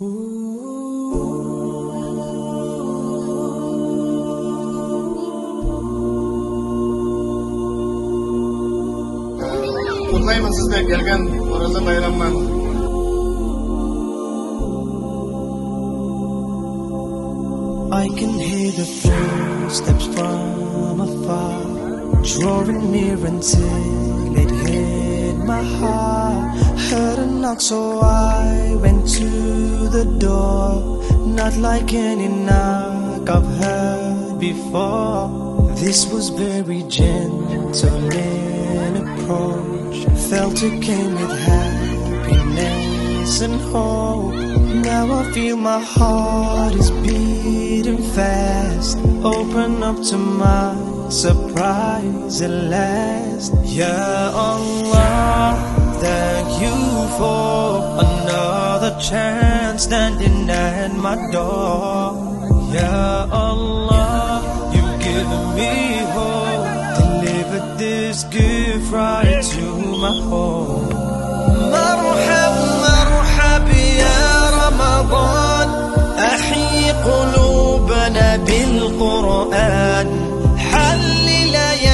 Kutlayman sizde gelgen Oraza bayramman. I can hear the footsteps from afar, drawing near until it hit my heart. Heard a knock, so I went to the door. Not like any knock I've heard before. This was very gentle in approach. Felt it came with happiness and hope. Now I feel my heart is beating fast. Open up to my surprise at last. Ya Allah, thank you for another chance standing at my door. Ya Allah, you've given me hope. Delivered this gift right to my home. مرحب مرحب يا رمضان، أحيي قلوبنا بالقرآن، حلل يا